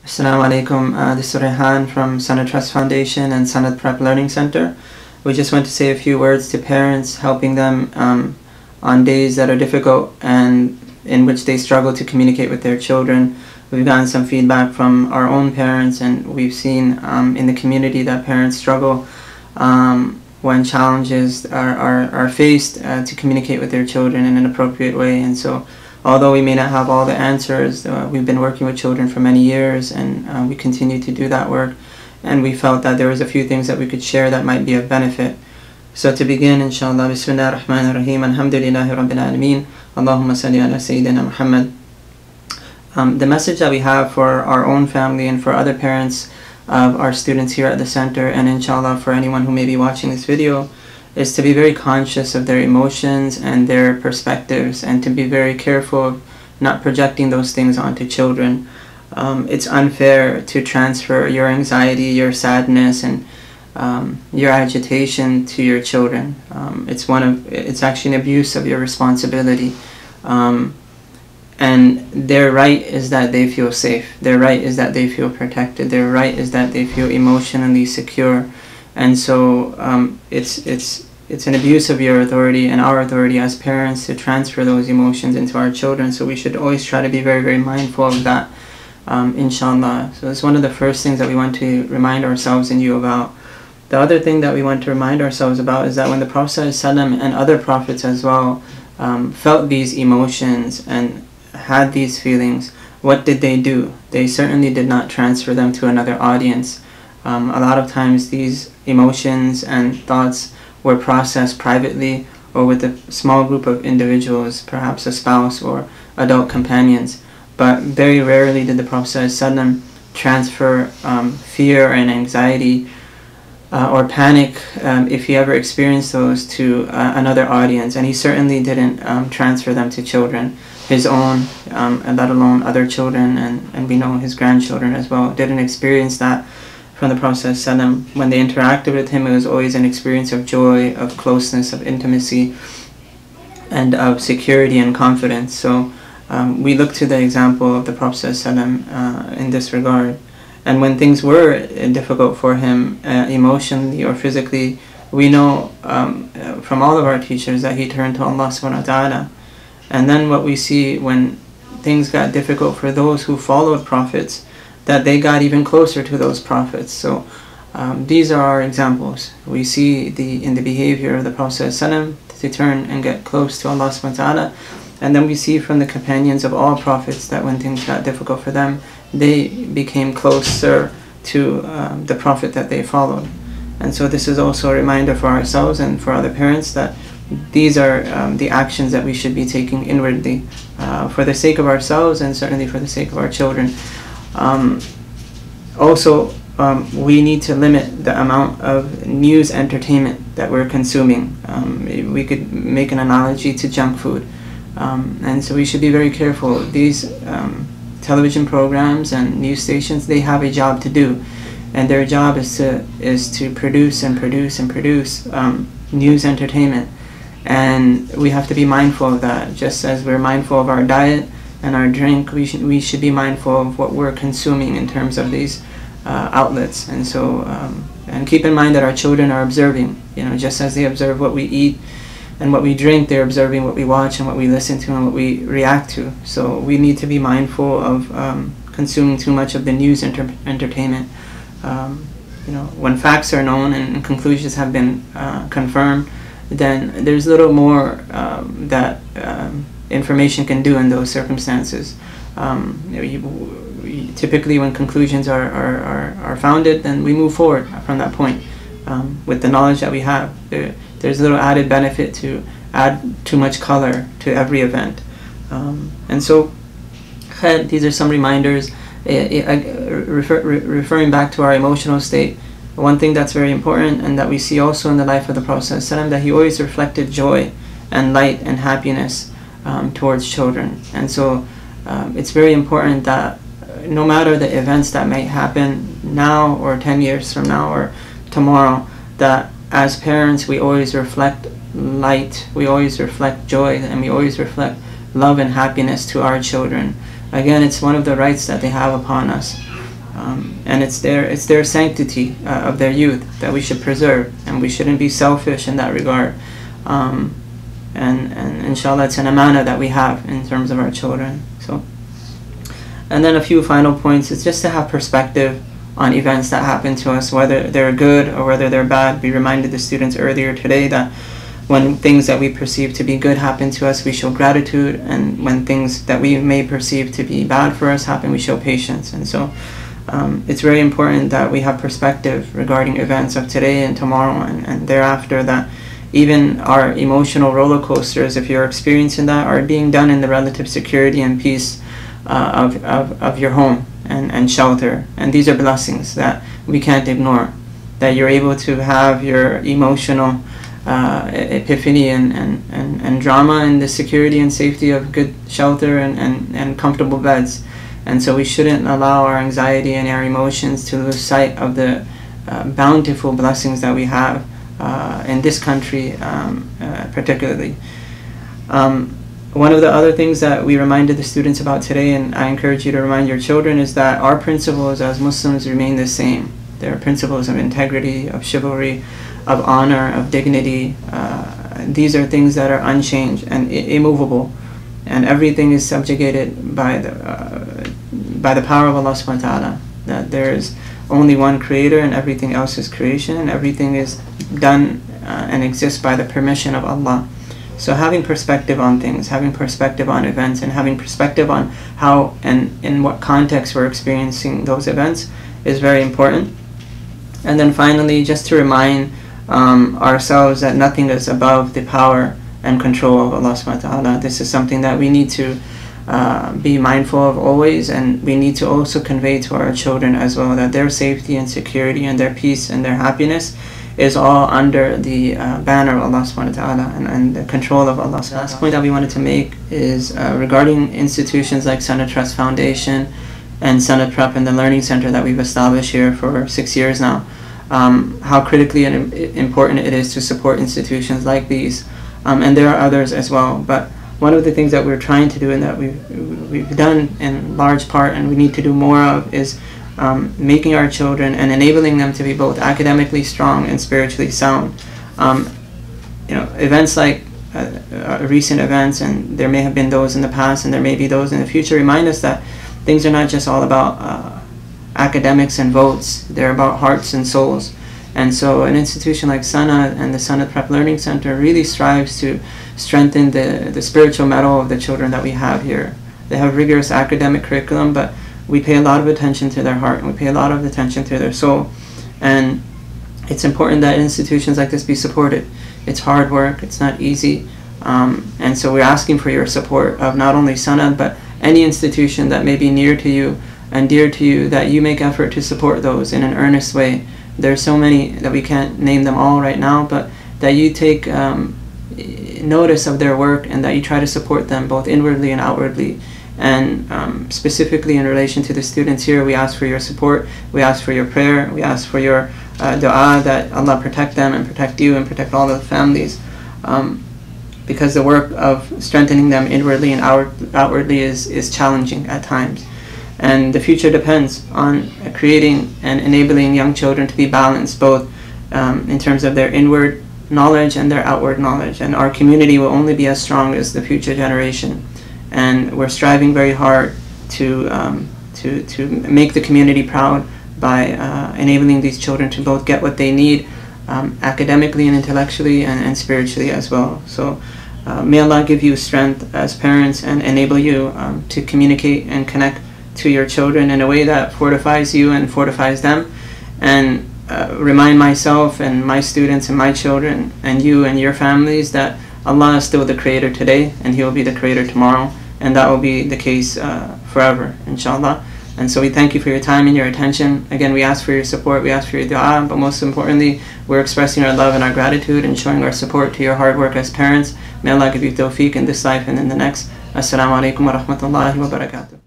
Assalamu alaikum. This is Rehan from Sanad Trust Foundation and Sanad Prep Learning Center. We just want to say a few words to parents, helping them on days that are difficult and in which they struggle to communicate with their children. We've gotten some feedback from our own parents, and we've seen in the community that parents struggle when challenges are faced to communicate with their children in an appropriate way. And so although we may not have all the answers, we've been working with children for many years, and we continue to do that work. And we felt that there was a few things that we could share that might be of benefit. So to begin, inshallah, Bismillah ar-Rahman ar-Rahim, Alhamdulillahi Rabbil Alameen, Allahumma salli ala Sayyidina Muhammad. The message that we have for our own family and for other parents of our students here at the center, and inshallah for anyone who may be watching this video, is to be very conscious of their emotions and their perspectives, and to be very careful of not projecting those things onto children. It's unfair to transfer your anxiety, your sadness, and your agitation to your children. It's actually an abuse of your responsibility. And their right is that they feel safe. Their right is that they feel protected. Their right is that they feel emotionally secure. And so it's an abuse of your authority and our authority as parents to transfer those emotions into our children. So we should always try to be very, very mindful of that, inshallah. So it's one of the first things that we want to remind ourselves and you about. The other thing that we want to remind ourselves about is that when the Prophet ﷺ and other prophets as well felt these emotions and had these feelings, what did they do? They certainly did not transfer them to another audience. A lot of times these emotions and thoughts were processed privately or with a small group of individuals, perhaps a spouse or adult companions. But very rarely did the Prophet ﷺ transfer fear and anxiety or panic, if he ever experienced those, to another audience. And he certainly didn't transfer them to children, his own, and let alone other children, and we know his grandchildren as well didn't experience that from the Prophet ﷺ. When they interacted with him, it was always an experience of joy, of closeness, of intimacy, and of security and confidence. So we look to the example of the Prophet ﷺ in this regard. And when things were difficult for him, emotionally or physically, we know from all of our teachers that he turned to Allah subhanahu wa ta'ala. And then what we see when things got difficult for those who followed prophets, that they got even closer to those prophets. So these are our examples. We see in the behavior of the Prophet ﷺ to turn and get close to Allah subhanahu wa ta'ala. And then we see from the companions of all prophets that when things got difficult for them, they became closer to the prophet that they followed. And so this is also a reminder for ourselves and for other parents that these are the actions that we should be taking inwardly for the sake of ourselves and certainly for the sake of our children. Also, we need to limit the amount of news entertainment that we're consuming. We could make an analogy to junk food. And so we should be very careful. These television programs and news stations, they have a job to do, and their job is to produce news entertainment, and we have to be mindful of that. Just as we're mindful of our diet and our drink, we should be mindful of what we're consuming in terms of these outlets. And so and keep in mind that our children are observing, just as they observe what we eat and what we drink, they're observing what we watch and what we listen to and what we react to. So we need to be mindful of consuming too much of the news entertainment. When facts are known and conclusions have been confirmed, then there's little more that information can do in those circumstances. Typically when conclusions are founded, then we move forward from that point with the knowledge that we have. There's a little added benefit to add too much color to every event. And so these are some reminders. Referring back to our emotional state, one thing that's very important and that we see also in the life of the Prophet ﷺ, that he always reflected joy and light and happiness towards children. And so it's very important that no matter the events that may happen now or 10 years from now or tomorrow, that as parents we always reflect light, we always reflect joy, and we always reflect love and happiness to our children. Again, it's one of the rights that they have upon us. And it's their sanctity of their youth that we should preserve, and we shouldn't be selfish in that regard. And inshallah, it's an amana that we have in terms of our children. So, and then a few final points. It's just to have perspective on events that happen to us, whether they're good or whether they're bad. We reminded the students earlier today that when things that we perceive to be good happen to us, we show gratitude, and when things that we may perceive to be bad for us happen, we show patience. And so it's very important that we have perspective regarding events of today and tomorrow and thereafter, that even our emotional roller coasters, if you're experiencing that, are being done in the relative security and peace of your home and shelter. And these are blessings that we can't ignore, that you're able to have your emotional epiphany and drama in the security and safety of good shelter and comfortable beds. And so we shouldn't allow our anxiety and our emotions to lose sight of the bountiful blessings that we have in this country, particularly. One of the other things that we reminded the students about today, and I encourage you to remind your children, is that our principles as Muslims remain the same. There are principles of integrity, of chivalry, of honor, of dignity. These are things that are unchanged and immovable, and everything is subjugated by the power of Allah subhanahu wa ta'ala, that there is only one creator and everything else is creation, and everything is done and exists by the permission of Allah. So having perspective on things, having perspective on events, and having perspective on how and in what context we're experiencing those events is very important. And then finally, just to remind ourselves that nothing is above the power and control of Allah subhanahu wa ta'ala. This is something that we need to be mindful of always, and we need to also convey to our children as well, that their safety and security and their peace and their happiness is all under the banner of Allah subhanahu wa ta'ala and the control of Allah. The last point that we wanted to make is regarding institutions like Sanad Trust Foundation and Sanad Prep and the Learning Center that we've established here for 6 years now. How critically and important it is to support institutions like these, and there are others as well. But one of the things that we're trying to do, and that we've done in large part, and we need to do more of, is making our children and enabling them to be both academically strong and spiritually sound. Events like recent events, and there may have been those in the past, and there may be those in the future, remind us that things are not just all about academics and votes. They're about hearts and souls. And so an institution like Sanad and the Sanad Prep Learning Center really strives to strengthen the spiritual mettle of the children that we have here. They have rigorous academic curriculum, but we pay a lot of attention to their heart, and we pay a lot of attention to their soul. And it's important that institutions like this be supported. It's hard work, it's not easy. And so we're asking for your support of not only Sanad, but any institution that may be near to you and dear to you, that you make effort to support those in an earnest way. There's so many that we can't name them all right now, but that you take notice of their work, and that you try to support them both inwardly and outwardly. And specifically in relation to the students here, we ask for your support, we ask for your prayer, we ask for your dua, that Allah protect them and protect you and protect all the families, because the work of strengthening them inwardly and outwardly is challenging at times. And the future depends on creating and enabling young children to be balanced, both in terms of their inward knowledge and their outward knowledge. And our community will only be as strong as the future generation. And we're striving very hard to make the community proud by enabling these children to both get what they need academically and intellectually and spiritually as well. So may Allah give you strength as parents and enable you to communicate and connect to your children in a way that fortifies you and fortifies them, and remind myself and my students and my children and you and your families that Allah is still the creator today, and He will be the creator tomorrow, and that will be the case forever, inshallah. And so we thank you for your time and your attention. Again, we ask for your support, we ask for your dua, but most importantly, we're expressing our love and our gratitude and showing our support to your hard work as parents. May Allah give you tawfiq in this life and in the next. Assalamu alaikum wa rahmatullahi wa barakatuh.